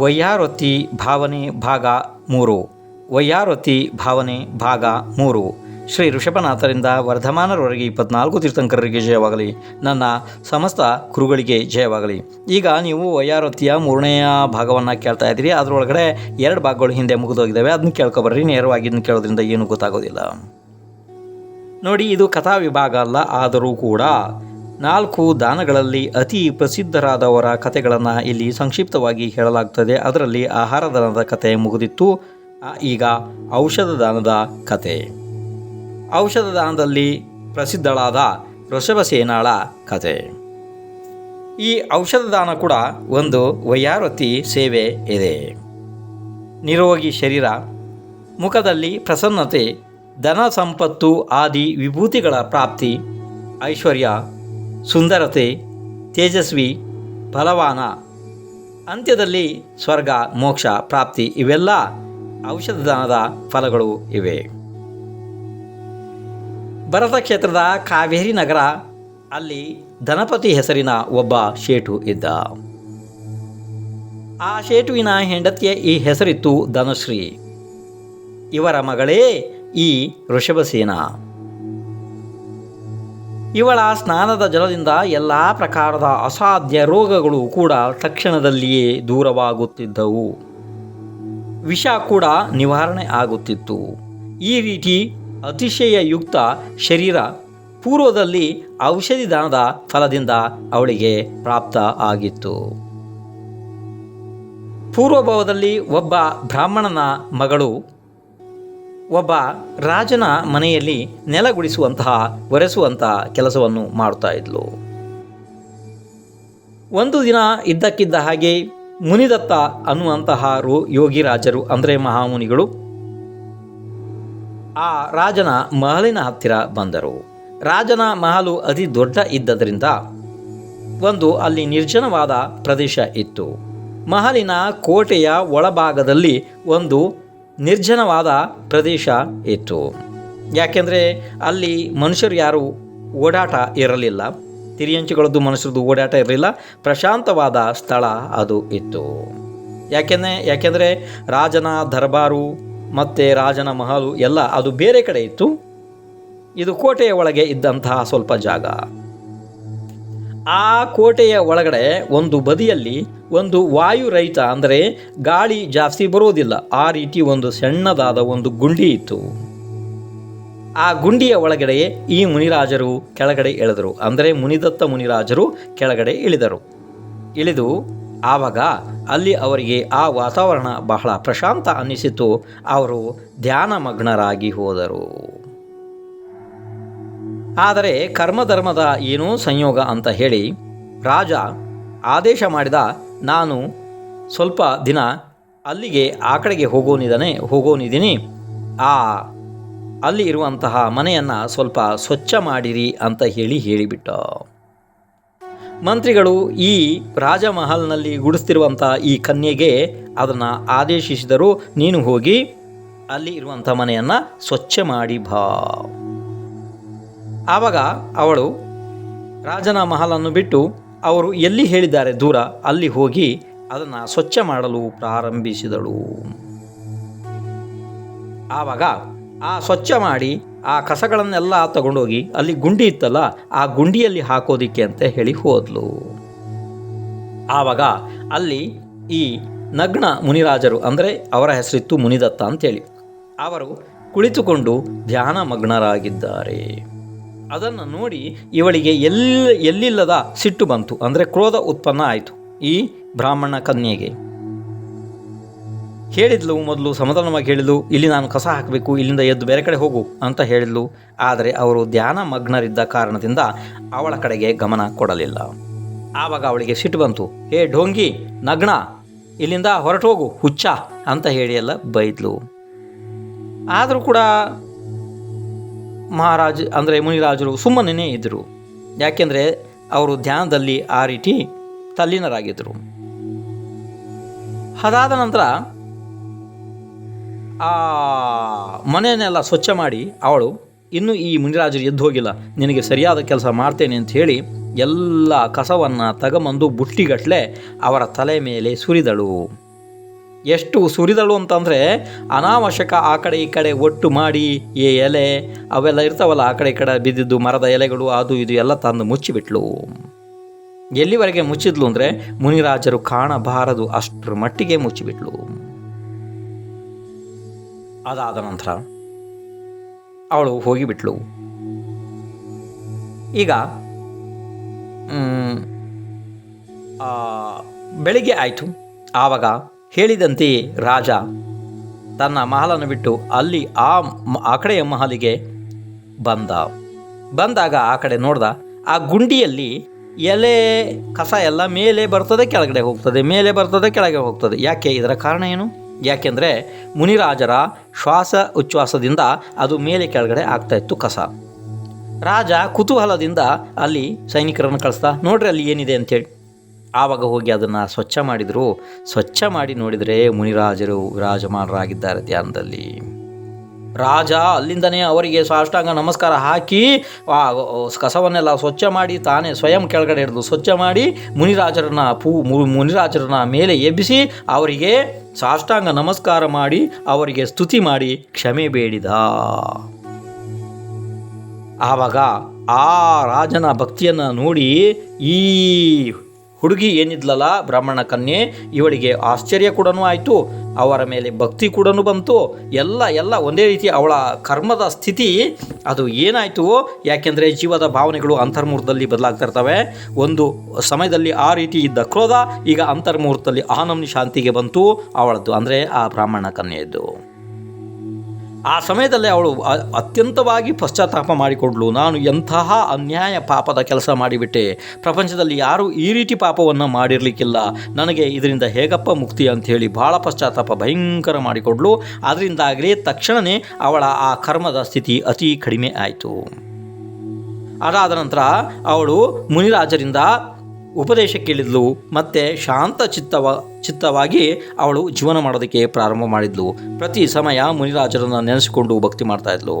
ವಯ್ಯಾರೊತ್ತಿ ಭಾವನೆ ಭಾಗ 3. ವಯ್ಯಾರೊತ್ತಿ ಭಾವನೆ ಭಾಗ 3. ಶ್ರೀ ಋಷಭನಾಥರಿಂದ ವರ್ಧಮಾನರವರೆಗೆ 24 ತೀರ್ಥಂಕರರಿಗೆ ಜಯವಾಗಲಿ. ನನ್ನ ಸಮಸ್ತ ಕುರುಗಳಿಗೆ ಜಯವಾಗಲಿ. ಈಗ ನೀವು ವಯ್ಯಾರೊತ್ತಿಯ 3ನೆಯ ಭಾಗವನ್ನು ಕೇಳ್ತಾ ಇದ್ದೀರಿ. ಅದರೊಳಗಡೆ 2 ಭಾಗಗಳು ಹಿಂದೆ ಮುಗಿದೋಗಿದ್ದಾವೆ. ಅದನ್ನ ಕೇಳ್ಕೊಬರ್ರಿ. ನೇರವಾಗಿ ಇದನ್ನು ಕೇಳೋದ್ರಿಂದ ಏನೂ ಗೊತ್ತಾಗೋದಿಲ್ಲ. ನೋಡಿ, ಇದು ಕಥಾ ವಿಭಾಗ ಅಲ್ಲ, ಆದರೂ ಕೂಡ 4 ದಾನಗಳಲ್ಲಿ ಅತಿ ಪ್ರಸಿದ್ಧರಾದವರ ಕಥೆಗಳನ್ನು ಇಲ್ಲಿ ಸಂಕ್ಷಿಪ್ತವಾಗಿ ಹೇಳಲಾಗ್ತದೆ. ಅದರಲ್ಲಿ ಆಹಾರ ದಾನದ ಕಥೆ ಮುಗಿದಿತ್ತು. ಈಗ ಔಷಧ ದಾನದ ಕಥೆ. ಔಷಧ ದಾನದಲ್ಲಿ ಪ್ರಸಿದ್ಧಳಾದ ವೃಷಭಸೇನಾಳ ಕಥೆ. ಈ ಔಷಧ ದಾನ ಕೂಡ ಒಂದು ವಯ್ಯಾರೊತ್ತಿ ಸೇವೆ ಇದೆ. ನಿರೋಗಿ ಶರೀರ, ಮುಖದಲ್ಲಿ ಪ್ರಸನ್ನತೆ, ಧನ ಸಂಪತ್ತು ಆದಿ ವಿಭೂತಿಗಳ ಪ್ರಾಪ್ತಿ, ಐಶ್ವರ್ಯ, ಸುಂದರತೆ, ತೇಜಸ್ವಿ, ಬಲವಾನ, ಅಂತ್ಯದಲ್ಲಿ ಸ್ವರ್ಗ ಮೋಕ್ಷ ಪ್ರಾಪ್ತಿ, ಇವೆಲ್ಲ ಔಷಧ ದಾನದ ಫಲಗಳು ಇವೆ. ಭರತ ಕ್ಷೇತ್ರದ ಕಾವೇರಿ ನಗರ, ಅಲ್ಲಿ ಧನಪತಿ ಹೆಸರಿನ ಒಬ್ಬ ಶೇಠು ಇದ್ದ. ಆ ಶೇಠುವಿನ ಹೆಂಡತಿಯ ಈ ಹೆಸರಿತ್ತು ಧನಶ್ರೀ. ಇವರ ಮಗಳೇ ಈ ವೃಷಭಸೇನ. ಇವಳ ಸ್ನಾನದ ಜಲದಿಂದ ಎಲ್ಲ ಪ್ರಕಾರದ ಅಸಾಧ್ಯ ರೋಗಗಳು ಕೂಡ ತಕ್ಷಣದಲ್ಲಿಯೇ ದೂರವಾಗುತ್ತಿದ್ದವು. ವಿಷ ಕೂಡ ನಿವಾರಣೆ ಆಗುತ್ತಿತ್ತು. ಈ ರೀತಿ ಅತಿಶಯಯುಕ್ತ ಶರೀರ ಪೂರ್ವದಲ್ಲಿ ಔಷಧಿ ದಾನದ ಫಲದಿಂದ ಅವಳಿಗೆ ಪ್ರಾಪ್ತ ಆಗಿತ್ತು. ಪೂರ್ವಭಾವದಲ್ಲಿ ಒಬ್ಬ ಬ್ರಾಹ್ಮಣನ ಮಗಳು ಒಬ್ಬ ರಾಜನ ಮನೆಯಲ್ಲಿ ನೆಲಗುಡಿಸುವಂತಹ ಒರೆಸುವಂತಹ ಕೆಲಸವನ್ನು ಮಾಡುತ್ತಾ ಇದ್ಲು. ಒಂದು ದಿನ ಇದ್ದಕ್ಕಿದ್ದ ಹಾಗೆ ಮುನಿದತ್ತ ಅನ್ನುವಂತಹ ಯೋಗಿರಾಜರು ಅಂದರೆ ಮಹಾಮುನಿಗಳು ಆ ರಾಜನ ಮಹಲಿನ ಹತ್ತಿರ ಬಂದರು. ರಾಜನ ಮಹಲು ಅತಿ ದೊಡ್ಡ ಇದ್ದದರಿಂದ ಒಂದು ಅಲ್ಲಿ ನಿರ್ಜನವಾದ ಪ್ರದೇಶ ಇತ್ತು. ಮಹಲಿನ ಕೋಟೆಯ ಒಳಭಾಗದಲ್ಲಿ ಒಂದು ನಿರ್ಜನವಾದ ಪ್ರದೇಶ ಇತ್ತು. ಯಾಕೆಂದರೆ ಅಲ್ಲಿ ಮನುಷ್ಯರು ಯಾರು ಓಡಾಟ ಇರಲಿಲ್ಲ. ತಿರಿಯಂಚುಗಳದ್ದು ಮನುಷ್ಯರದ್ದು ಓಡಾಟ ಇರಲಿಲ್ಲ. ಪ್ರಶಾಂತವಾದ ಸ್ಥಳ ಅದು ಇತ್ತು. ಯಾಕೆಂದರೆ ರಾಜನ ದರ್ಬಾರು ಮತ್ತು ರಾಜನ ಮಹಲು ಎಲ್ಲ ಅದು ಬೇರೆ ಕಡೆ ಇತ್ತು. ಇದು ಕೋಟೆಯ ಒಳಗೆ ಇದ್ದಂತಹ ಸ್ವಲ್ಪ ಜಾಗ. ಆ ಕೋಟೆಯ ಒಳಗಡೆ ಒಂದು ಬದಿಯಲ್ಲಿ ಒಂದು ವಾಯುರಹಿತ ಅಂದರೆ ಗಾಳಿ ಜಾಸ್ತಿ ಬರೋದಿಲ್ಲ ಆ ರೀತಿ ಒಂದು ಸಣ್ಣದಾದ ಒಂದು ಗುಂಡಿ ಇತ್ತು. ಆ ಗುಂಡಿಯ ಒಳಗಡೆ ಈ ಮುನಿರಾಜರು ಕೆಳಗಡೆ ಇಳಿದರು. ಅಂದರೆ ಮುನಿದತ್ತ ಮುನಿರಾಜರು ಕೆಳಗಡೆ ಇಳಿದು ಆವಾಗ ಅಲ್ಲಿ ಅವರಿಗೆ ಆ ವಾತಾವರಣ ಬಹಳ ಪ್ರಶಾಂತ ಅನ್ನಿಸಿತು. ಅವರು ಧ್ಯಾನಮಗ್ನರಾಗಿ ಹೋದರು. ಆದರೆ ಕರ್ಮಧರ್ಮದ ಏನೋ ಸಂಯೋಗ ಅಂತ ಹೇಳಿ ರಾಜ ಆದೇಶ ಮಾಡಿದ, ನಾನು ಸ್ವಲ್ಪ ದಿನ ಅಲ್ಲಿಗೆ ಆ ಕಡೆಗೆ ಹೋಗೋನಿದ್ದೀನಿ, ಅಲ್ಲಿ ಇರುವಂತಹ ಮನೆಯನ್ನು ಸ್ವಲ್ಪ ಸ್ವಚ್ಛ ಮಾಡಿರಿ ಅಂತ ಹೇಳಿಬಿಟ್ಟ. ಮಂತ್ರಿಗಳು ಈ ರಾಜಮಹಲ್ನಲ್ಲಿ ಗುಡಿಸ್ತಿರುವಂಥ ಈ ಕನ್ಯೆಗೆ ಅದನ್ನು ಆದೇಶಿಸಿದರು, ನೀನು ಹೋಗಿ ಅಲ್ಲಿ ಇರುವಂಥ ಮನೆಯನ್ನು ಸ್ವಚ್ಛ ಮಾಡಿ ಬಾ. ಆವಾಗ ಅವಳು ರಾಜನ ಮಹಲನ್ನು ಬಿಟ್ಟು ಅವರು ಎಲ್ಲಿ ಹೇಳಿದ್ದಾರೆ ದೂರ ಅಲ್ಲಿ ಹೋಗಿ ಅದನ್ನು ಸ್ವಚ್ಛ ಮಾಡಲು ಪ್ರಾರಂಭಿಸಿದಳು. ಆವಾಗ ಆ ಸ್ವಚ್ಛ ಮಾಡಿ ಆ ಕಸಗಳನ್ನೆಲ್ಲ ತಗೊಂಡೋಗಿ ಅಲ್ಲಿ ಗುಂಡಿ ಇತ್ತಲ್ಲ ಆ ಗುಂಡಿಯಲ್ಲಿ ಹಾಕೋದಿಕ್ಕೆ ಅಂತ ಹೇಳಿ ಹೋದ್ಲು. ಆವಾಗ ಅಲ್ಲಿ ಈ ನಗ್ನ ಮುನಿರಾಜರು ಅಂದರೆ ಅವರ ಹೆಸರಿತ್ತು ಮುನಿದತ್ತ ಅಂತೇಳಿ ಅವರು ಕುಳಿತುಕೊಂಡು ಧ್ಯಾನ ಮಗ್ನರಾಗಿದ್ದಾರೆ. ಅದನ್ನು ನೋಡಿ ಇವಳಿಗೆ ಎಲ್ಲಿಲ್ಲದ ಸಿಟ್ಟು ಬಂತು. ಅಂದರೆ ಕ್ರೋಧ ಉತ್ಪನ್ನ ಆಯಿತು ಈ ಬ್ರಾಹ್ಮಣ ಕನ್ಯೆಗೆ. ಹೇಳಿದ್ಲು, ಮೊದಲು ಸಮಾಧಾನವಾಗಿ ಹೇಳಿದ್ಲು, ಇಲ್ಲಿ ನಾನು ಕಸ ಹಾಕಬೇಕು, ಇಲ್ಲಿಂದ ಎದ್ದು ಬೇರೆ ಕಡೆ ಹೋಗು ಅಂತ ಹೇಳಿದ್ಲು. ಆದರೆ ಅವರು ಧ್ಯಾನ ಮಗ್ನರಿದ್ದ ಕಾರಣದಿಂದ ಅವಳ ಕಡೆಗೆ ಗಮನ ಕೊಡಲಿಲ್ಲ. ಆವಾಗ ಅವಳಿಗೆ ಸಿಟ್ಟು ಬಂತು. ಹೇ ಢೋಂಗಿ ನಗ್ನ, ಇಲ್ಲಿಂದ ಹೊರಟು ಹೋಗು ಹುಚ್ಚ ಅಂತ ಹೇಳಿ ಎಲ್ಲ ಬೈದ್ಲು. ಆದರೂ ಕೂಡ ಮಹಾರಾಜ್ ಅಂದರೆ ಮುನಿರಾಜರು ಸುಮ್ಮನೇ ಇದ್ದರು. ಯಾಕೆಂದರೆ ಅವರು ಧ್ಯಾನದಲ್ಲಿ ಆ ರೀತಿ ತಲ್ಲೀನರಾಗಿದ್ದರು. ಅದಾದ ನಂತರ ಆ ಮನೆಯನ್ನೆಲ್ಲ ಸ್ವಚ್ಛ ಮಾಡಿ ಅವಳು ಇನ್ನೂ ಈ ಮುನಿರಾಜರು ಎದ್ದು ಹೋಗಿಲ್ಲ, ನಿನಗೆ ಸರಿಯಾದ ಕೆಲಸ ಮಾಡ್ತೇನೆ ಅಂತ ಹೇಳಿ ಎಲ್ಲ ಕಸವನ್ನು ತಗೊಂಬಂದು ಬುಟ್ಟಿಗಟ್ಟಲೆ ಅವರ ತಲೆ ಮೇಲೆ ಸುರಿದಳು. ಎಷ್ಟು ಸುರಿದಳು ಅಂತಂದರೆ ಅನಾವಶ್ಯಕ ಆ ಕಡೆ ಈ ಕಡೆ ಒಟ್ಟು ಮಾಡಿ ಈ ಎಲೆ ಅವೆಲ್ಲ ಇರ್ತಾವಲ್ಲ ಆ ಕಡೆ ಈ ಕಡೆ ಬಿದ್ದಿದ್ದು ಮರದ ಎಲೆಗಳು ಅದು ಇದು ಎಲ್ಲ ತಂದು ಮುಚ್ಚಿಬಿಟ್ಲು. ಎಲ್ಲಿವರೆಗೆ ಮುಚ್ಚಿದ್ಲು ಅಂದರೆ ಮುನಿರಾಜರು ಕಾಣಬಾರದು ಅಷ್ಟರ ಮಟ್ಟಿಗೆ ಮುಚ್ಚಿಬಿಟ್ಲು. ಅದಾದ ನಂತರ ಅವಳು ಹೋಗಿಬಿಟ್ಲು. ಈಗ ಬೆಳಿಗ್ಗೆ ಆಯಿತು. ಆವಾಗ ಹೇಳಿದಂತೆ ರಾಜ ತನ್ನ ಮಹಲನ್ನು ಬಿಟ್ಟು ಅಲ್ಲಿ ಆ ಕಡೆಯ ಮಹಲಿಗೆ ಬಂದಾಗ ಆ ಕಡೆ ನೋಡ್ದ, ಆ ಗುಂಡಿಯಲ್ಲಿ ಎಲೆ ಕಸ ಎಲ್ಲ ಮೇಲೆ ಬರ್ತದೆ ಕೆಳಗಡೆ ಹೋಗ್ತದೆ, ಮೇಲೆ ಬರ್ತದೆ ಕೆಳಗೆ ಹೋಗ್ತದೆ. ಯಾಕೆ? ಇದರ ಕಾರಣ ಏನು? ಯಾಕೆಂದರೆ ಮುನಿರಾಜರ ಶ್ವಾಸ ಉಚ್ಛ್ವಾಸದಿಂದ ಅದು ಮೇಲೆ ಕೆಳಗಡೆ ಆಗ್ತಾಯಿತ್ತು ಕಸ. ರಾಜ ಕುತೂಹಲದಿಂದ ಅಲ್ಲಿ ಸೈನಿಕರನ್ನು ಕಳಿಸ್ತಾ, ನೋಡ್ರಿ ಅಲ್ಲಿ ಏನಿದೆ ಅಂಥೇಳಿ. ಆವಾಗ ಹೋಗಿ ಅದನ್ನು ಸ್ವಚ್ಛ ಮಾಡಿದರು. ಸ್ವಚ್ಛ ಮಾಡಿ ನೋಡಿದರೆ ಮುನಿರಾಜರು ವಿರಾಜಮಾನರಾಗಿದ್ದಾರೆ ಧ್ಯಾನದಲ್ಲಿ. ರಾಜ ಅಲ್ಲಿಂದನೇ ಅವರಿಗೆ ಸಾಷ್ಟಾಂಗ ನಮಸ್ಕಾರ ಹಾಕಿ ಕಸವನ್ನೆಲ್ಲ ಸ್ವಚ್ಛ ಮಾಡಿ ತಾನೇ ಸ್ವಯಂ ಕೆಳಗಡೆ ಹಿಡಿದು ಸ್ವಚ್ಛ ಮಾಡಿ ಮುನಿರಾಜರನ್ನ ಮೇಲೆ ಎಬ್ಬಿಸಿ ಅವರಿಗೆ ಸಾಷ್ಟಾಂಗ ನಮಸ್ಕಾರ ಮಾಡಿ ಅವರಿಗೆ ಸ್ತುತಿ ಮಾಡಿ ಕ್ಷಮೆ ಬೇಡಿದ. ಆವಾಗ ಆ ರಾಜನ ಭಕ್ತಿಯನ್ನು ನೋಡಿ ಈ ಹುಡುಗಿ ಏನಿದ್ಲಲ್ಲ ಬ್ರಾಹ್ಮಣ ಕನ್ಯೆ, ಇವಳಿಗೆ ಆಶ್ಚರ್ಯ ಕೂಡ ಆಯಿತು, ಅವರ ಮೇಲೆ ಭಕ್ತಿ ಕೂಡ ಬಂತು. ಎಲ್ಲ ಒಂದೇ ರೀತಿ ಅವಳ ಕರ್ಮದ ಸ್ಥಿತಿ ಅದು ಏನಾಯಿತು. ಯಾಕೆಂದರೆ ಜೀವದ ಭಾವನೆಗಳು ಅಂತರ್ಮುಹೂರ್ತದಲ್ಲಿ ಬದಲಾಗ್ತಾ ಇರ್ತವೆ. ಒಂದು ಸಮಯದಲ್ಲಿ ಆ ರೀತಿ ಇದ್ದ ಕ್ರೋಧ ಈಗ ಅಂತರ್ಮುಹೂರ್ತದಲ್ಲಿ ಆನಂದ ಶಾಂತಿಗೆ ಬಂತು ಅವಳದ್ದು, ಅಂದರೆ ಆ ಬ್ರಾಹ್ಮಣ ಕನ್ಯೆಯದ್ದು. ಆ ಸಮಯದಲ್ಲಿ ಅವಳು ಅತ್ಯಂತವಾಗಿ ಪಶ್ಚಾತ್ತಾಪ ಮಾಡಿಕೊಂಡ್ಳು. ನಾನು ಎಂತಹ ಅನ್ಯಾಯ ಪಾಪದ ಕೆಲಸ ಮಾಡಿಬಿಟ್ಟೆ, ಪ್ರಪಂಚದಲ್ಲಿ ಯಾರೂ ಈ ರೀತಿ ಪಾಪವನ್ನು ಮಾಡಿರಲಿಕ್ಕಿಲ್ಲ, ನನಗೆ ಇದರಿಂದ ಹೇಗಪ್ಪ ಮುಕ್ತಿ ಅಂಥೇಳಿ ಭಾಳ ಪಶ್ಚಾತ್ತಾಪ ಭಯಂಕರ ಮಾಡಿಕೊಂಡ್ಳು. ಅದರಿಂದಾಗಲೇ ತಕ್ಷಣವೇ ಅವಳ ಆ ಕರ್ಮದ ಸ್ಥಿತಿ ಅತಿ ಕಡಿಮೆ ಆಯಿತು. ಅದಾದ ನಂತರ ಅವಳು ಮುನಿರಾಜರಿಂದ ಉಪದೇಶ ಕೇಳಿದ್ಲು, ಮತ್ತು ಶಾಂತ ಚಿತ್ತವಾಗಿ ಅವಳು ಜೀವನ ಮಾಡೋದಕ್ಕೆ ಪ್ರಾರಂಭ ಮಾಡಿದ್ಲು. ಪ್ರತಿ ಸಮಯ ಮುನಿರಾಜರನ್ನು ನೆನೆಸಿಕೊಂಡು ಭಕ್ತಿ ಮಾಡ್ತಾಯಿದ್ಲು.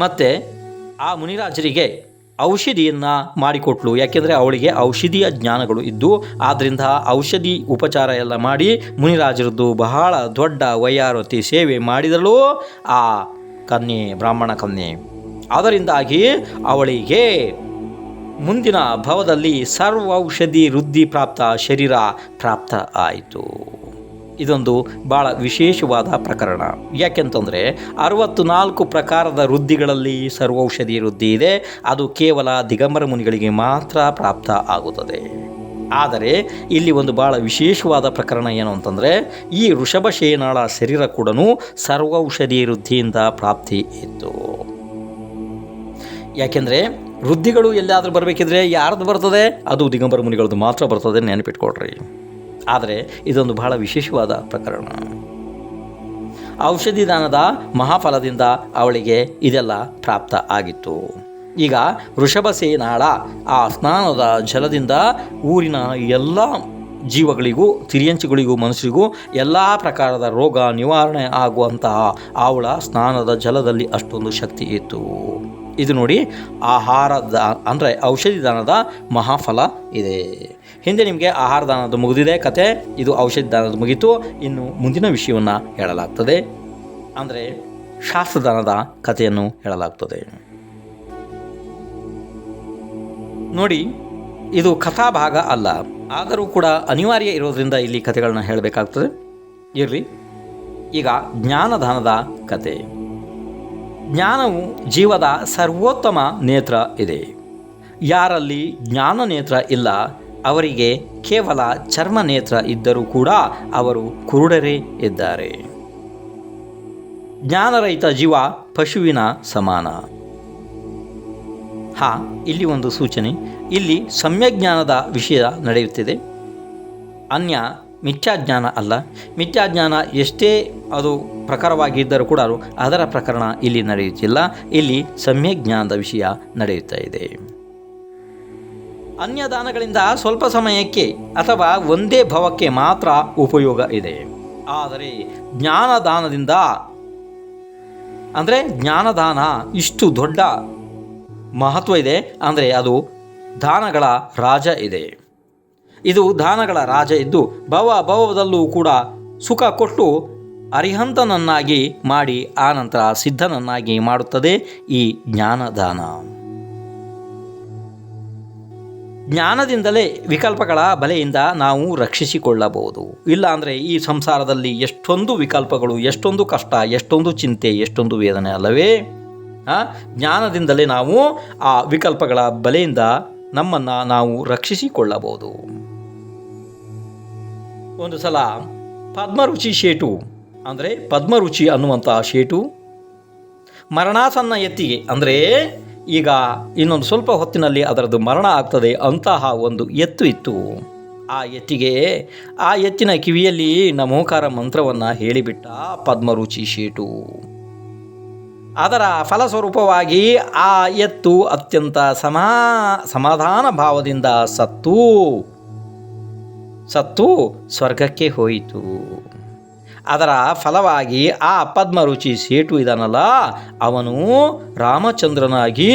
ಮತ್ತು ಆ ಮುನಿರಾಜರಿಗೆ ಔಷಧಿಯನ್ನು ಮಾಡಿಕೊಟ್ಲು. ಯಾಕೆಂದರೆ ಅವಳಿಗೆ ಔಷಧಿಯ ಜ್ಞಾನಗಳು ಇದ್ದು, ಆದ್ದರಿಂದ ಔಷಧಿ ಉಪಚಾರ ಎಲ್ಲ ಮಾಡಿ ಮುನಿರಾಜರದ್ದು ಬಹಳ ದೊಡ್ಡ ವೈಯಾರತಿ ಸೇವೆ ಮಾಡಿದಳು ಆ ಕನ್ಯೆ, ಬ್ರಾಹ್ಮಣ ಕನ್ಯೆ. ಅದರಿಂದಾಗಿ ಅವಳಿಗೆ ಮುಂದಿನ ಭವದಲ್ಲಿ ಸರ್ವ ಔಷಧಿ ವೃದ್ಧಿ ಪ್ರಾಪ್ತ ಶರೀರ ಪ್ರಾಪ್ತ ಆಯಿತು. ಇದೊಂದು ಭಾಳ ವಿಶೇಷವಾದ ಪ್ರಕರಣ. ಯಾಕೆಂತಂದರೆ 64 ಪ್ರಕಾರದ ವೃದ್ಧಿಗಳಲ್ಲಿ ಸರ್ವೌಷಧಿ ವೃದ್ಧಿ ಇದೆ. ಅದು ಕೇವಲ ದಿಗಂಬರ ಮುನಿಗಳಿಗೆ ಮಾತ್ರ ಪ್ರಾಪ್ತ ಆಗುತ್ತದೆ. ಆದರೆ ಇಲ್ಲಿ ಒಂದು ಭಾಳ ವಿಶೇಷವಾದ ಪ್ರಕರಣ ಏನು ಅಂತಂದರೆ, ಈ ವೃಷಭಶೇನಾಳ ಶರೀರ ಕೂಡ ಸರ್ವೌಷಧಿ ವೃದ್ಧಿಯಿಂದ ಪ್ರಾಪ್ತಿ ಇತ್ತು. ಯಾಕೆಂದರೆ ವೃದ್ಧಿಗಳು ಎಲ್ಲಾದರೂ ಬರಬೇಕಿದ್ರೆ ಯಾರ್ದು ಬರ್ತದೆ? ಅದು ದಿಗಂಬರ ಮುನಿಗಳದ್ದು ಮಾತ್ರ ಬರ್ತದೆ, ನೆನಪಿಟ್ಕೊಳ್ರಿ. ಆದರೆ ಇದೊಂದು ಬಹಳ ವಿಶೇಷವಾದ ಪ್ರಕರಣ. ಔಷಧಿ ದಾನದ ಮಹಾಫಲದಿಂದ ಅವಳಿಗೆ ಇದೆಲ್ಲ ಪ್ರಾಪ್ತ ಆಗಿತ್ತು. ಈಗ ವೃಷಭಸೇನಾಳ ಆ ಸ್ನಾನದ ಜಲದಿಂದ ಊರಿನ ಎಲ್ಲ ಜೀವಗಳಿಗೂ, ತಿರಿಯಂಚಿಗಳಿಗೂ, ಮನುಷ್ಯರಿಗೂ ಎಲ್ಲ ಪ್ರಕಾರದ ರೋಗ ನಿವಾರಣೆ ಆಗುವಂತಹ ಅವಳ ಸ್ನಾನದ ಜಲದಲ್ಲಿ ಅಷ್ಟೊಂದು ಶಕ್ತಿ ಇತ್ತು. ಇದು ನೋಡಿ, ಆಹಾರದ ಅಂದರೆ ಔಷಧಿ ದಾನದ ಮಹಾಫಲ ಇದೆ. ಹಿಂದೆ ನಿಮಗೆ ಆಹಾರ ದಾನದ ಮುಗಿದಿದೆ ಕತೆ, ಇದು ಔಷಧಿ ದಾನದ ಮುಗಿತು. ಇನ್ನು ಮುಂದಿನ ವಿಷಯವನ್ನು ಹೇಳಲಾಗ್ತದೆ, ಅಂದರೆ ಶಾಸ್ತ್ರದಾನದ ಕಥೆಯನ್ನು ಹೇಳಲಾಗ್ತದೆ. ನೋಡಿ, ಇದು ಕಥಾಭಾಗ ಅಲ್ಲ, ಆದರೂ ಕೂಡ ಅನಿವಾರ್ಯ ಇರೋದರಿಂದ ಇಲ್ಲಿ ಕಥೆಗಳನ್ನ ಹೇಳಬೇಕಾಗ್ತದೆ. ಇರಲಿ. ಈಗ ಜ್ಞಾನದಾನದ ಕತೆ. ಜ್ಞಾನವು ಜೀವದ ಸರ್ವೋತ್ತಮ ನೇತ್ರ ಇದೆ. ಯಾರಲ್ಲಿ ಜ್ಞಾನ ನೇತ್ರ ಇಲ್ಲ ಅವರಿಗೆ ಕೇವಲ ಚರ್ಮ ನೇತ್ರ ಇದ್ದರೂ ಕೂಡ ಅವರು ಕುರುಡರೇ ಇದ್ದಾರೆ. ಜ್ಞಾನರಹಿತ ಜೀವ ಪಶುವಿನ ಸಮಾನ. ಇಲ್ಲಿ ಒಂದು ಸೂಚನೆ. ಇಲ್ಲಿ ಸಮ್ಯಜ್ಞಾನದ ವಿಷಯ ನಡೆಯುತ್ತಿದೆ, ಅನ್ಯ ಮಿಥ್ಯಾಜ್ಞಾನ ಅಲ್ಲ. ಮಿಥ್ಯಾಜ್ಞಾನ ಎಷ್ಟೇ ಅದು ಪ್ರಕಾರವಾಗಿದ್ದರೂ ಕೂಡ ಅದರ ಪ್ರಕರಣ ಇಲ್ಲಿ ನಡೆಯುತ್ತಿಲ್ಲ. ಇಲ್ಲಿ ಸಮ್ಯಜ್ಞಾನದ ವಿಷಯ ನಡೆಯುತ್ತಾ ಇದೆ. ಅನ್ಯದಾನಗಳಿಂದ ಸ್ವಲ್ಪ ಸಮಯಕ್ಕೆ ಅಥವಾ ಒಂದೇ ಭವಕ್ಕೆ ಮಾತ್ರ ಉಪಯೋಗ ಇದೆ. ಆದರೆ ಜ್ಞಾನದಾನದಿಂದ, ಅಂದರೆ ಜ್ಞಾನದಾನ ಇಷ್ಟು ದೊಡ್ಡ ಮಹತ್ವ ಇದೆ. ಅಂದರೆ ಅದು ದಾನಗಳ ರಾಜ ಇದೆ. ಇದು ದಾನಗಳ ರಾಜ ಇದ್ದು ಭವದಲ್ಲೂ ಕೂಡ ಸುಖ ಕೊಟ್ಟು ಅರಿಹಂತನನ್ನಾಗಿ ಮಾಡಿ ಆನಂತರ ಸಿದ್ಧನನ್ನಾಗಿ ಮಾಡುತ್ತದೆ ಈ ಜ್ಞಾನದಾನ. ಜ್ಞಾನದಿಂದಲೇ ವಿಕಲ್ಪಗಳ ಬಲೆಯಿಂದ ನಾವು ರಕ್ಷಿಸಿಕೊಳ್ಳಬಹುದು. ಇಲ್ಲ ಅಂದರೆ ಈ ಸಂಸಾರದಲ್ಲಿ ಎಷ್ಟೊಂದು ವಿಕಲ್ಪಗಳು, ಎಷ್ಟೊಂದು ಕಷ್ಟ, ಎಷ್ಟೊಂದು ಚಿಂತೆ, ಎಷ್ಟೊಂದು ವೇದನೆ ಅಲ್ಲವೇ? ಜ್ಞಾನದಿಂದಲೇ ನಾವು ಆ ವಿಕಲ್ಪಗಳ ಬಲೆಯಿಂದ ನಮ್ಮನ್ನು ನಾವು ರಕ್ಷಿಸಿಕೊಳ್ಳಬಹುದು. ಒಂದು ಸಲ ಪದ್ಮರುಚಿ ಶೇಟು ಅಂದರೆ ಪದ್ಮರುಚಿ ಅನ್ನುವಂಥ ಶೇಟು ಮರಣಾಸನ್ನ ಎತ್ತಿಗೆ, ಅಂದರೆ ಈಗ ಇನ್ನೊಂದು ಸ್ವಲ್ಪ ಹೊತ್ತಿನಲ್ಲಿ ಅದರದ್ದು ಮರಣ ಆಗ್ತದೆ ಅಂತಹ ಒಂದು ಎತ್ತು ಇತ್ತು. ಆ ಎತ್ತಿಗೆ ಆ ಎತ್ತಿನ ಕಿವಿಯಲ್ಲಿ ನಮೋಕಾರ ಮಂತ್ರವನ್ನು ಹೇಳಿಬಿಟ್ಟ ಪದ್ಮರುಚಿ ಶೇಟು. ಅದರ ಫಲಸ್ವರೂಪವಾಗಿ ಆ ಎತ್ತು ಅತ್ಯಂತ ಸಮಾಧಾನ ಭಾವದಿಂದ ಸತ್ತು ಸ್ವರ್ಗಕ್ಕೆ ಹೋಯಿತು. ಅದರ ಫಲವಾಗಿ ಆ ಪದ್ಮರುಚಿ ಸೇಟು ಇದನ್ನಲ್ಲ, ಅವನು ರಾಮಚಂದ್ರನಾಗಿ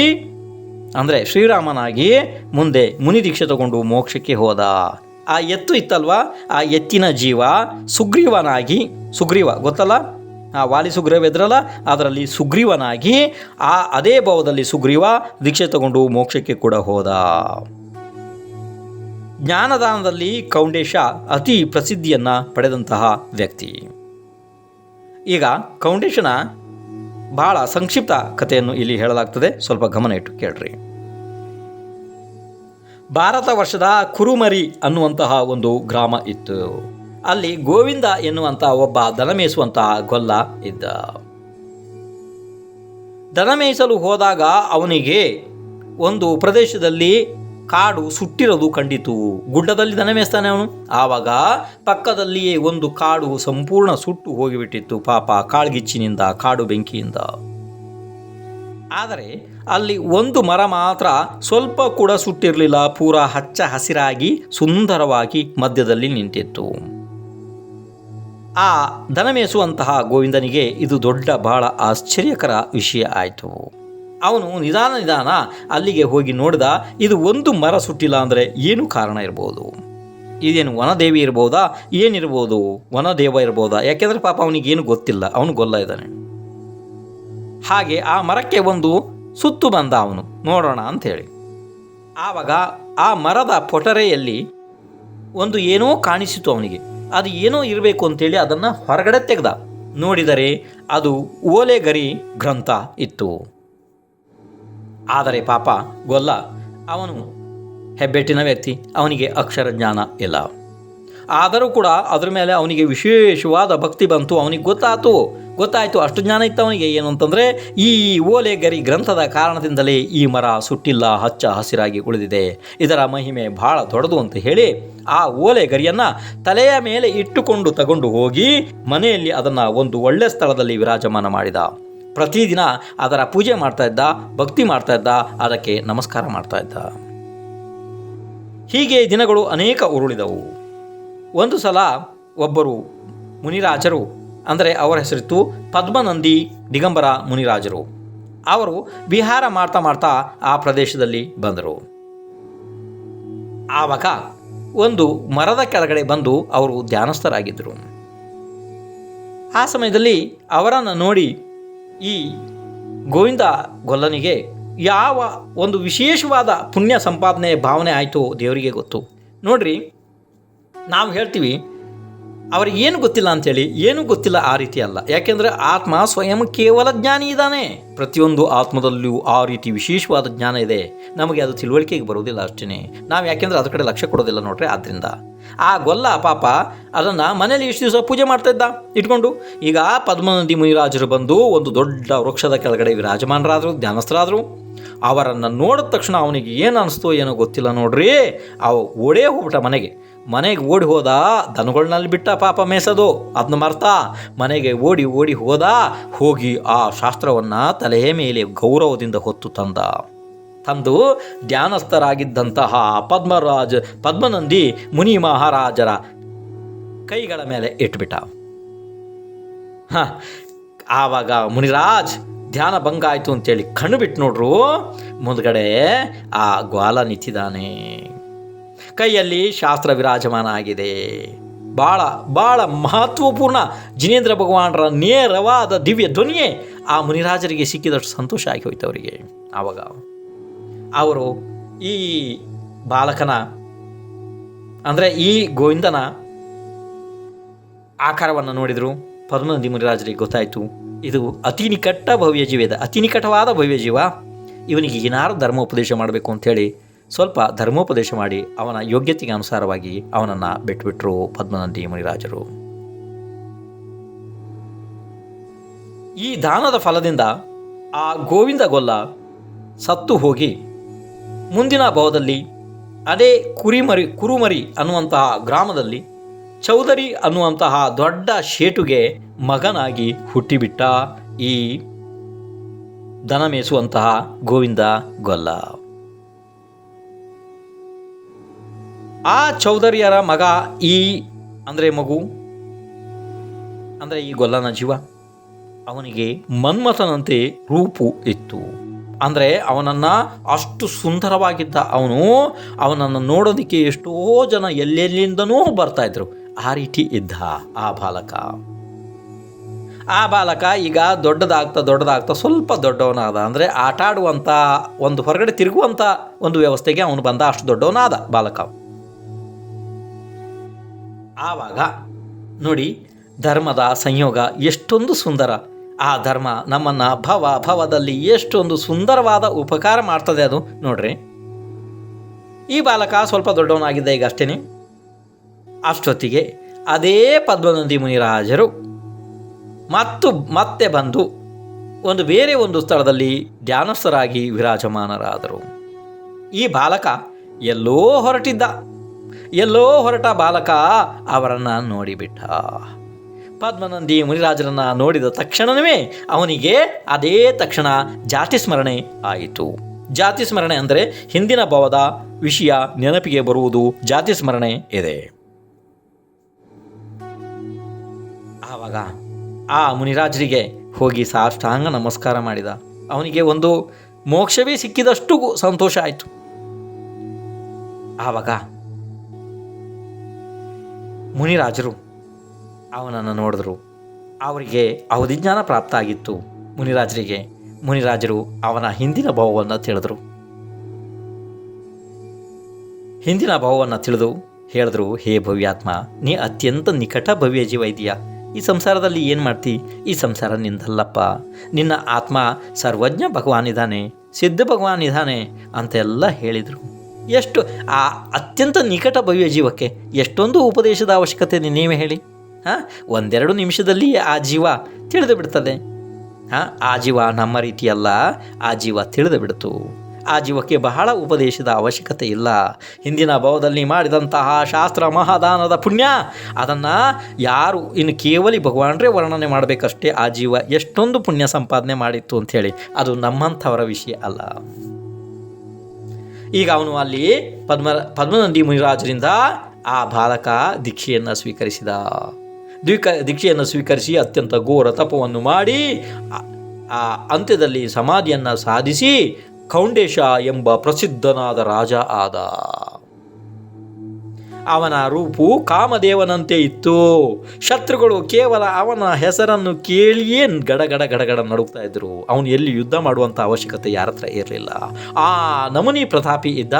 ಅಂದರೆ ಶ್ರೀರಾಮನಾಗಿ ಮುಂದೆ ಮುನಿ ದೀಕ್ಷೆ ತಗೊಂಡು ಮೋಕ್ಷಕ್ಕೆ ಹೋದ. ಆ ಎತ್ತು ಇತ್ತಲ್ವ, ಆ ಎತ್ತಿನ ಜೀವ ಸುಗ್ರೀವ ಗೊತ್ತಲ್ಲ, ಆ ವಾಲಿ ಸುಗ್ರೀವ ಇದ್ರಲ್ಲ, ಅದರಲ್ಲಿ ಸುಗ್ರೀವನಾಗಿ ಅದೇ ಭಾವದಲ್ಲಿ ಸುಗ್ರೀವ ದೀಕ್ಷೆ ತಗೊಂಡು ಮೋಕ್ಷಕ್ಕೆ ಕೂಡ ಹೋದ. ಜ್ಞಾನದಾನದಲ್ಲಿ ಕೌಂಡೇಶ ಅತಿ ಪ್ರಸಿದ್ಧಿಯನ್ನು ಪಡೆದಂತಹ ವ್ಯಕ್ತಿ. ಈಗ ಕೌಂಡೇಶನ ಬಹಳ ಸಂಕ್ಷಿಪ್ತ ಕಥೆಯನ್ನು ಇಲ್ಲಿ ಹೇಳಲಾಗ್ತದೆ, ಸ್ವಲ್ಪ ಗಮನ ಇಟ್ಟು ಕೇಳ್ರಿ. ಭಾರತ ವರ್ಷದ ಕುರುಮರಿ ಅನ್ನುವಂತಹ ಒಂದು ಗ್ರಾಮ ಇತ್ತು. ಅಲ್ಲಿ ಗೋವಿಂದ ಎನ್ನುವಂಥ ಒಬ್ಬ ದನ ಮೇಯಿಸುವಂತಹ ಗೊಲ್ಲ ಇದ್ದ. ದನ ಮೇಯಿಸಲು ಹೋದಾಗ ಅವನಿಗೆ ಒಂದು ಪ್ರದೇಶದಲ್ಲಿ ಕಾಡು ಸುಟ್ಟಿರೋದು ಕಂಡಿತು. ಗುಡ್ಡದಲ್ಲಿ ದನ ಮೇಯಿಸ್ತಾನೆ ಅವನು. ಆವಾಗ ಪಕ್ಕದಲ್ಲಿಯೇ ಒಂದು ಕಾಡು ಸಂಪೂರ್ಣ ಸುಟ್ಟು ಹೋಗಿಬಿಟ್ಟಿತ್ತು ಪಾಪ, ಕಾಳ್ಗಿಚ್ಚಿನಿಂದ, ಕಾಡು ಬೆಂಕಿಯಿಂದ. ಆದರೆ ಅಲ್ಲಿ ಒಂದು ಮರ ಮಾತ್ರ ಸ್ವಲ್ಪ ಕೂಡ ಸುಟ್ಟಿರಲಿಲ್ಲ, ಪೂರ ಹಚ್ಚ ಹಸಿರಾಗಿ ಸುಂದರವಾಗಿ ಮಧ್ಯದಲ್ಲಿ ನಿಂತಿತ್ತು. ಆ ದನ ಮೇಯಿಸುವಂತಹ ಗೋವಿಂದನಿಗೆ ಇದು ದೊಡ್ಡ ಬಹಳ ಆಶ್ಚರ್ಯಕರ ವಿಷಯ ಆಯಿತು. ಅವನು ನಿಧಾನ ಅಲ್ಲಿಗೆ ಹೋಗಿ ನೋಡಿದ. ಇದು ಒಂದು ಮರ ಸುಟ್ಟಿಲ್ಲ ಅಂದರೆ ಏನು ಕಾರಣ ಇರ್ಬೋದು? ಇದೇನು ವನದೇವಿ ಇರ್ಬೋದಾ? ಏನಿರ್ಬೋದು? ವನದೇವ ಇರ್ಬೋದಾ? ಯಾಕೆಂದರೆ ಪಾಪ ಅವನಿಗೇನು ಗೊತ್ತಿಲ್ಲ, ಅವನು ಗೊಲ್ಲ ಇದ್ದಾನೆ. ಹಾಗೆ ಆ ಮರಕ್ಕೆ ಒಂದು ಸುತ್ತು ಬಂದ ಅವನು, ನೋಡೋಣ ಅಂಥೇಳಿ. ಆವಾಗ ಆ ಮರದ ಪೊಟರೆಯಲ್ಲಿ ಒಂದು ಏನೋ ಕಾಣಿಸಿತು ಅವನಿಗೆ. ಅದು ಏನೋ ಇರಬೇಕು ಅಂತೇಳಿ ಅದನ್ನು ಹೊರಗಡೆ ತೆಗೆದ. ನೋಡಿದರೆ ಅದು ಓಲೆಗರಿ ಗ್ರಂಥ ಇತ್ತು. ಆದರೆ ಪಾಪ ಗೊಲ್ಲ, ಅವನು ಹೆಬ್ಬೆಟ್ಟಿನ ವ್ಯಕ್ತಿ, ಅವನಿಗೆ ಅಕ್ಷರ ಜ್ಞಾನ ಇಲ್ಲ. ಆದರೂ ಕೂಡ ಅದರ ಮೇಲೆ ಅವನಿಗೆ ವಿಶೇಷವಾದ ಭಕ್ತಿ ಬಂತು. ಅವನಿಗೆ ಗೊತ್ತಾಯಿತು, ಅಷ್ಟು ಜ್ಞಾನ ಇತ್ತು ಅವನಿಗೆ. ಏನು ಅಂತಂದರೆ, ಈ ಓಲೆಗರಿ ಗ್ರಂಥದ ಕಾರಣದಿಂದಲೇ ಈ ಮರ ಸುಟ್ಟಿಲ್ಲ, ಹಚ್ಚ ಹಸಿರಾಗಿ ಉಳಿದಿದೆ, ಇದರ ಮಹಿಮೆ ಭಾಳ ದೊಡ್ಡದು ಅಂತ ಹೇಳಿ ಆ ಓಲೆಗರಿಯನ್ನು ತಲೆಯ ಮೇಲೆ ಇಟ್ಟುಕೊಂಡು ತಗೊಂಡು ಹೋಗಿ ಮನೆಯಲ್ಲಿ ಅದನ್ನು ಒಂದು ಒಳ್ಳೆಯ ಸ್ಥಳದಲ್ಲಿ ವಿರಾಜಮಾನ ಮಾಡಿದ. ಪ್ರತಿದಿನ ಅದರ ಪೂಜೆ ಮಾಡ್ತಾ ಇದ್ದ, ಭಕ್ತಿ ಮಾಡ್ತಾ ಇದ್ದ, ಅದಕ್ಕೆ ನಮಸ್ಕಾರ ಮಾಡ್ತಾ ಇದ್ದ. ಹೀಗೆ ದಿನಗಳು ಅನೇಕ ಉರುಳಿದವು. ಒಂದು ಸಲ ಒಬ್ಬರು ಮುನಿರಾಜರು, ಅಂದರೆ ಅವರ ಹೆಸರಿತ್ತು ಪದ್ಮನಂದಿ ದಿಗಂಬರ ಮುನಿರಾಜರು. ಅವರು ವಿಹಾರ ಮಾಡ್ತಾ ಆ ಪ್ರದೇಶದಲ್ಲಿ ಬಂದರು. ಆವಾಗ ಒಂದು ಮರದ ಕೆಳಗಡೆ ಬಂದು ಅವರು ಧ್ಯಾನಸ್ಥರಾಗಿದ್ದರು. ಆ ಸಮಯದಲ್ಲಿ ಅವರನ್ನು ನೋಡಿ ಈ ಗೋವಿಂದ ಗೊಲ್ಲನಿಗೆ ಯಾವ ಒಂದು ವಿಶೇಷವಾದ ಪುಣ್ಯ ಸಂಪಾದನೆ ಭಾವನೆ ಆಯಿತು ದೇವರಿಗೆ ಗೊತ್ತು. ನೋಡ್ರಿ, ನಾವು ಹೇಳ್ತೀವಿ ಅವ್ರಿಗೆ ಏನು ಗೊತ್ತಿಲ್ಲ ಅಂಥೇಳಿ, ಏನೂ ಗೊತ್ತಿಲ್ಲ ಆ ರೀತಿ ಅಲ್ಲ. ಯಾಕೆಂದರೆ ಆತ್ಮ ಸ್ವಯಂ ಕೇವಲ ಜ್ಞಾನಿ ಇದ್ದಾನೆ. ಪ್ರತಿಯೊಂದು ಆತ್ಮದಲ್ಲಿಯೂ ಆ ರೀತಿ ವಿಶೇಷವಾದ ಜ್ಞಾನ ಇದೆ. ನಮಗೆ ಅದು ತಿಳುವಳಿಕೆಗೆ ಬರೋದಿಲ್ಲ ಅಷ್ಟೇ. ನಾವು ಯಾಕೆಂದರೆ ಅದ್ರ ಕಡೆ ಲಕ್ಷ್ಯ ಕೊಡೋದಿಲ್ಲ ನೋಡ್ರಿ. ಆದ್ದರಿಂದ ಆ ಗೊಲ್ಲ ಪಾಪ ಅದನ್ನು ಮನೇಲಿ ಇಷ್ಟು ದಿವಸ ಪೂಜೆ ಮಾಡ್ತಾ ಇದ್ದ ಇಟ್ಕೊಂಡು. ಈಗ ಪದ್ಮನಂದಿ ಮುನಿರಾಜರು ಬಂದು ಒಂದು ದೊಡ್ಡ ವೃಕ್ಷದ ಕೆಳಗಡೆ ವಿರಾಜಮಾನರಾದರು, ಧ್ಯಾನಸ್ಥರಾದರು. ಅವರನ್ನು ನೋಡಿದ ತಕ್ಷಣ ಅವನಿಗೆ ಏನು ಅನಿಸ್ತೋ ಏನೋ ಗೊತ್ತಿಲ್ಲ ನೋಡ್ರಿ. ಓಡೇ ಹೋಗ್ಬಿಟ್ಟ ಮನೆಗೆ ಓಡಿ ಹೋದ. ದನಗಳನ್ನಲ್ಲಿ ಬಿಟ್ಟ ಪಾಪ ಮೇಸೋದು, ಅದನ್ನ ಮರ್ತಾ ಮನೆಗೆ ಓಡಿ ಹೋಗಿ ಆ ಶಾಸ್ತ್ರವನ್ನು ತಲೆಯ ಮೇಲೆ ಗೌರವದಿಂದ ಹೊತ್ತು ತಂದು ಧ್ಯಾನಸ್ಥರಾಗಿದ್ದಂತಹ ಪದ್ಮನಂದಿ ಮುನಿ ಮಹಾರಾಜರ ಕೈಗಳ ಮೇಲೆ ಇಟ್ಬಿಟ್ಟ. ಆವಾಗ ಮುನಿರಾಜ್ ಧ್ಯಾನ ಭಂಗ ಆಯಿತು ಅಂತೇಳಿ ಕಣ್ಣು ಬಿಟ್ಟು ನೋಡ್ರು, ಮುಂದ್ಗಡೆ ಆ ಗ್ವಾಲ ನಿಂತಿದ್ದಾನೆ. ಕೈಯಲ್ಲಿ ಶಾಸ್ತ್ರ ವಿರಾಜಮಾನ ಆಗಿದೆ. ಭಾಳ ಭಾಳ ಮಹತ್ವಪೂರ್ಣ ಜಿನೇಂದ್ರ ಭಗವಾನರ ನೇರವಾದ ದಿವ್ಯ ಧ್ವನಿಯೇ ಆ ಮುನಿರಾಜರಿಗೆ ಸಿಕ್ಕಿದಷ್ಟು ಸಂತೋಷ ಆಗಿ ಹೋಯ್ತು ಅವರಿಗೆ. ಆವಾಗ ಅವರು ಈ ಬಾಲಕನ ಅಂದರೆ ಈ ಗೋವಿಂದನ ಆಕಾರವನ್ನು ನೋಡಿದರು. ಪದ್ಮನಂದಿ ಮುನಿರಾಜರಿಗೆ ಗೊತ್ತಾಯಿತು, ಇದು ಅತಿ ನಿಕಟ ಭವ್ಯ ಜೀವ ಇದೆ, ಅತಿ ನಿಕಟವಾದ ಭವ್ಯ ಜೀವ. ಇವನಿಗೆ ಏನಾರು ಧರ್ಮೋಪದೇಶ ಮಾಡಬೇಕು ಅಂಥೇಳಿ ಸ್ವಲ್ಪ ಧರ್ಮೋಪದೇಶ ಮಾಡಿ ಅವನ ಯೋಗ್ಯತೆಗೆ ಅನುಸಾರವಾಗಿ ಅವನನ್ನು ಬಿಟ್ಟುಬಿಟ್ರು ಪದ್ಮನಂದಿ ಮುನಿರಾಜರು. ಈ ದಾನದ ಫಲದಿಂದ ಆ ಗೋವಿಂದ ಗೊಲ್ಲ ಸತ್ತು ಹೋಗಿ ಮುಂದಿನ ಭಾವದಲ್ಲಿ ಅದೇ ಕುರುಮರಿ ಅನ್ನುವಂತಹ ಗ್ರಾಮದಲ್ಲಿ ಚೌಧರಿ ಅನ್ನುವಂತಹ ದೊಡ್ಡ ಶೇಟುಗೆ ಮಗನಾಗಿ ಹುಟ್ಟಿಬಿಟ್ಟ ಈ ದನ ಮೇಸುವಂತಹ ಗೋವಿಂದ ಗೊಲ್ಲ. ಆ ಚೌಧರಿಯರ ಮಗ ಮಗು ಅಂದರೆ ಈ ಗೊಲ್ಲನ ಜೀವ, ಅವನಿಗೆ ಮನ್ಮಥನಂತೆ ರೂಪು ಇತ್ತು. ಅಂದರೆ ಅವನನ್ನು ಅಷ್ಟು ಸುಂದರವಾಗಿದ್ದ ಅವನನ್ನು ನೋಡೋದಕ್ಕೆ ಎಷ್ಟೋ ಜನ ಎಲ್ಲೆಲ್ಲಿಂದನೂ ಬರ್ತಾಯಿದ್ರು. ಆ ರೀತಿ ಇದ್ದ ಆ ಬಾಲಕ ಈಗ ದೊಡ್ಡದಾಗ್ತಾ ಸ್ವಲ್ಪ ದೊಡ್ಡವನಾದ. ಅಂದರೆ ಆಟ ಆಡುವಂಥ ಒಂದು ಹೊರಗಡೆ ತಿರುಗುವಂಥ ಒಂದು ವ್ಯವಸ್ಥೆಗೆ ಅವನು ಬಂದ, ಅಷ್ಟು ದೊಡ್ಡವನಾದ ಬಾಲಕ. ಆವಾಗ ನೋಡಿ ಧರ್ಮದ ಸಂಯೋಗ ಎಷ್ಟೊಂದು ಸುಂದರ. ಆ ಧರ್ಮ ನಮ್ಮನ್ನು ಭವದಲ್ಲಿ ಎಷ್ಟೊಂದು ಸುಂದರವಾದ ಉಪಕಾರ ಮಾಡ್ತದೆ. ಅದು ನೋಡ್ರಿ, ಈ ಬಾಲಕ ಸ್ವಲ್ಪ ದೊಡ್ಡವನಾಗಿದ್ದ ಈಗ ಅಷ್ಟೇ. ಅಷ್ಟೊತ್ತಿಗೆ ಅದೇ ಪದ್ಮನಂದಿ ಮುನಿರಾಜರು ಮತ್ತೆ ಬಂದು ಬೇರೆ ಒಂದು ಸ್ಥಳದಲ್ಲಿ ಧ್ಯಾನಸ್ಥರಾಗಿ ವಿರಾಜಮಾನರಾದರು. ಈ ಬಾಲಕ ಎಲ್ಲೋ ಹೊರಟ ಬಾಲಕ ಅವರನ್ನು ನೋಡಿಬಿಟ್ಟ. ಪದ್ಮನಂದಿ ಮುನಿರಾಜರನ್ನು ನೋಡಿದ ತಕ್ಷಣವೇ ಅವನಿಗೆ ಅದೇ ತಕ್ಷಣ ಜಾತಿ ಸ್ಮರಣೆ ಆಯಿತು. ಜಾತಿ ಸ್ಮರಣೆ ಅಂದರೆ ಹಿಂದಿನ ಭಾವದ ವಿಷಯ ನೆನಪಿಗೆ ಬರುವುದು ಜಾತಿ ಸ್ಮರಣೆ ಇದೆ. ಆವಾಗ ಆ ಮುನಿರಾಜರಿಗೆ ಹೋಗಿ ಸಾಷ್ಟಾಂಗ ನಮಸ್ಕಾರ ಮಾಡಿದ. ಅವನಿಗೆ ಒಂದು ಮೋಕ್ಷವೇ ಸಿಕ್ಕಿದಷ್ಟು ಸಂತೋಷ ಆಯಿತು. ಆವಾಗ ಮುನಿರಾಜರು ಅವನನ್ನು ನೋಡಿದ್ರು. ಅವರಿಗೆ ಅವಧಿಜ್ಞಾನ ಪ್ರಾಪ್ತ ಆಗಿತ್ತು ಮುನಿರಾಜರಿಗೆ. ಮುನಿರಾಜರು ಅವನ ಹಿಂದಿನ ಭಾವವನ್ನು ತಿಳಿದು ಹೇಳಿದ್ರು, ಹೇ ಭವ್ಯಾತ್ಮ, ನೀ ಅತ್ಯಂತ ನಿಕಟ ಭವ್ಯ ಜೀವ ಇದೆಯಾ. ಈ ಸಂಸಾರದಲ್ಲಿ ಏನು ಮಾಡ್ತಿ? ಈ ಸಂಸಾರ ನಿಂದಲ್ಲಪ್ಪ. ನಿನ್ನ ಆತ್ಮ ಸರ್ವಜ್ಞ ಭಗವಾನಿದ್ದಾನೆ, ಸಿದ್ಧ ಭಗವಾನಿದ್ದಾನೆ ಅಂತೆಲ್ಲ ಹೇಳಿದರು. ಎಷ್ಟು ಆ ಅತ್ಯಂತ ನಿಕಟ ಭವ್ಯ ಜೀವಕ್ಕೆ ಎಷ್ಟೊಂದು ಉಪದೇಶದ ಅವಶ್ಯಕತೆ ನೀವೇ ಹೇಳಿ. ಒಂದೆರಡು ನಿಮಿಷದಲ್ಲಿ ಆ ಜೀವ ತಿಳಿದು ಬಿಡ್ತದೆ. ಆ ಜೀವ ನಮ್ಮ ರೀತಿಯಲ್ಲ, ಆ ಜೀವ ತಿಳಿದು ಬಿಡ್ತು. ಆ ಜೀವಕ್ಕೆ ಬಹಳ ಉಪದೇಶದ ಅವಶ್ಯಕತೆ ಇಲ್ಲ. ಹಿಂದಿನ ಭಾವದಲ್ಲಿ ಮಾಡಿದಂತಹ ಶಾಸ್ತ್ರ ಮಹಾದಾನದ ಪುಣ್ಯ ಅದನ್ನು ಯಾರು ಇನ್ನು ಕೇವಲ ಭಗವಾನರೇ ವರ್ಣನೆ ಮಾಡಬೇಕಷ್ಟೇ. ಆ ಜೀವ ಎಷ್ಟೊಂದು ಪುಣ್ಯ ಸಂಪಾದನೆ ಮಾಡಿತ್ತು ಅಂಥೇಳಿ ಅದು ನಮ್ಮಂಥವರ ವಿಷಯ ಅಲ್ಲ. ಈಗ ಅವನು ಅಲ್ಲಿ ಪದ್ಮನಂದಿ ಮುನಿರಾಜರಿಂದ ಆ ಬಾಲಕ ದೀಕ್ಷೆಯನ್ನು ಸ್ವೀಕರಿಸಿದ. ದೀಕ್ಷೆಯನ್ನು ಸ್ವೀಕರಿಸಿ ಅತ್ಯಂತ ಘೋರ ತಪವನ್ನು ಮಾಡಿ ಆ ಅಂತ್ಯದಲ್ಲಿ ಸಮಾಧಿಯನ್ನು ಸಾಧಿಸಿ ಕೌಂಡೇಶ ಎಂಬ ಪ್ರಸಿದ್ಧನಾದ ರಾಜ ಆದ. ಅವನ ರೂಪು ಕಾಮದೇವನಂತೆ ಇತ್ತು. ಶತ್ರುಗಳು ಕೇವಲ ಅವನ ಹೆಸರನ್ನು ಕೇಳಿಯೇ ಗಡಗಡ ನಡುಗ್ತಾ ಇದ್ರು. ಅವನು ಎಲ್ಲಿ ಯುದ್ಧ ಮಾಡುವಂಥ ಅವಶ್ಯಕತೆ ಯಾರ ಹತ್ರ ಇರಲಿಲ್ಲ. ಆ ನಮುನಿ ಪ್ರತಾಪಿ ಇದ್ದ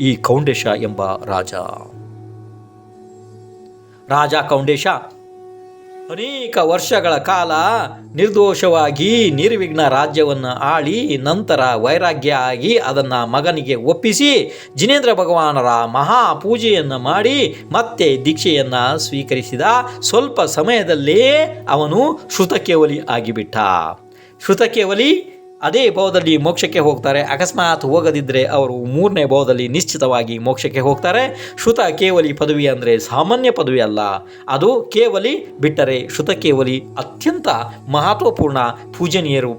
ಈ ಕೌಂಡೇಶ ಎಂಬ ರಾಜ ಕೌಂಡೇಶ ಅನೇಕ ವರ್ಷಗಳ ಕಾಲ ನಿರ್ದೋಷವಾಗಿ ನಿರ್ವಿಘ್ನ ರಾಜ್ಯವನ್ನು ಆಳಿ ನಂತರ ವೈರಾಗ್ಯ ಆಗಿ ಅದನ್ನು ಮಗನಿಗೆ ಒಪ್ಪಿಸಿ ಜಿನೇಂದ್ರ ಭಗವಾನರ ಮಹಾಪೂಜೆಯನ್ನು ಮಾಡಿ ಮತ್ತೆ ದೀಕ್ಷೆಯನ್ನು ಸ್ವೀಕರಿಸಿದ. ಸ್ವಲ್ಪ ಸಮಯದಲ್ಲೇ ಅವನು ಶ್ರುತಕೇವಲಿ ಆಗಿಬಿಟ್ಟ. ಶ್ರುತಕೇವಲಿ ಅದೇ ಭಾವದಲ್ಲಿ ಮೋಕ್ಷಕ್ಕೆ ಹೋಗ್ತಾರೆ. ಅಕಸ್ಮಾತ್ ಹೋಗದಿದ್ದರೆ ಅವರು 3ನೇ ಭಾವದಲ್ಲಿ ನಿಶ್ಚಿತವಾಗಿ ಮೋಕ್ಷಕ್ಕೆ ಹೋಗ್ತಾರೆ. ಶ್ರುತ ಕೇವಲಿ ಪದವಿ ಅಂದರೆ ಸಾಮಾನ್ಯ ಪದವಿ ಅಲ್ಲ, ಅದು ಕೇವಲಿ ಬಿಟ್ಟರೆ ಶ್ರುತಕೇವಲಿ ಅತ್ಯಂತ ಮಹತ್ವಪೂರ್ಣ ಪೂಜನೀಯರು.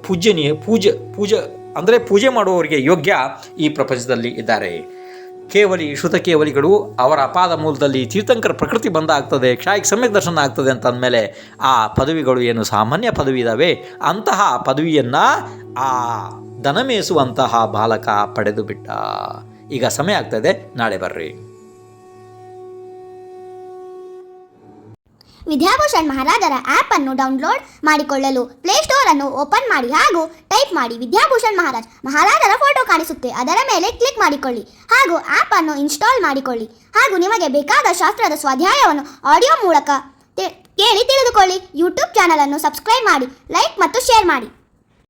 ಪೂಜೆ ಮಾಡುವವರಿಗೆ ಯೋಗ್ಯ ಈ ಪ್ರಪಂಚದಲ್ಲಿ ಇದ್ದಾರೆ. ಶ್ರುತಕೇವಲಿಗಳು ಅವರ ಪಾದ ಮೂಲದಲ್ಲಿ ತೀರ್ಥಂಕರ ಪ್ರಕೃತಿ ಬಂದ ಆಗ್ತದೆ, ಕ್ಷಾಯಿಕ ಸಮ್ಯಕ್ ದರ್ಶನ ಆಗ್ತದೆ ಅಂತ ಅಂದಮೇಲೆ ಆ ಪದವಿಗಳು ಏನು ಸಾಮಾನ್ಯ ಪದವಿ ಇದ್ದಾವೆ, ಅಂತಹ ಪದವಿಯನ್ನು ಆ ದನ ಮೇಸುವಂತಹ ಬಾಲಕ ಪಡೆದು ಬಿಟ್ಟ. ಈಗ ಸಮಯ ಆಗ್ತದೆ, ನಾಳೆ ಬರ್ರಿ. ವಿದ್ಯಾಭೂಷಣ್ ಮಹಾರಾಜರ ಆ್ಯಪ್ ಅನ್ನು ಡೌನ್ಲೋಡ್ ಮಾಡಿಕೊಳ್ಳಲು ಪ್ಲೇಸ್ಟೋರ್ ಅನ್ನು ಓಪನ್ ಮಾಡಿ ಹಾಗೂ ಟೈಪ್ ಮಾಡಿ ವಿದ್ಯಾಭೂಷಣ್ ಮಹಾರಾಜರ ಫೋಟೋ ಕಾಣಿಸುತ್ತೆ, ಅದರ ಮೇಲೆ ಕ್ಲಿಕ್ ಮಾಡಿಕೊಳ್ಳಿ ಹಾಗೂ ಆ್ಯಪ್ ಅನ್ನು ಇನ್ಸ್ಟಾಲ್ ಮಾಡಿಕೊಳ್ಳಿ ಹಾಗೂ ನಿಮಗೆ ಬೇಕಾದ ಶಾಸ್ತ್ರದ ಸ್ವಾಧ್ಯಾಯವನ್ನು ಆಡಿಯೋ ಮೂಲಕ ಕೇಳಿ ತಿಳಿದುಕೊಳ್ಳಿ. ಯೂಟ್ಯೂಬ್ ಚಾನಲ್ ಅನ್ನು ಸಬ್ಸ್ಕ್ರೈಬ್ ಮಾಡಿ, ಲೈಕ್ ಮತ್ತು ಶೇರ್ ಮಾಡಿ.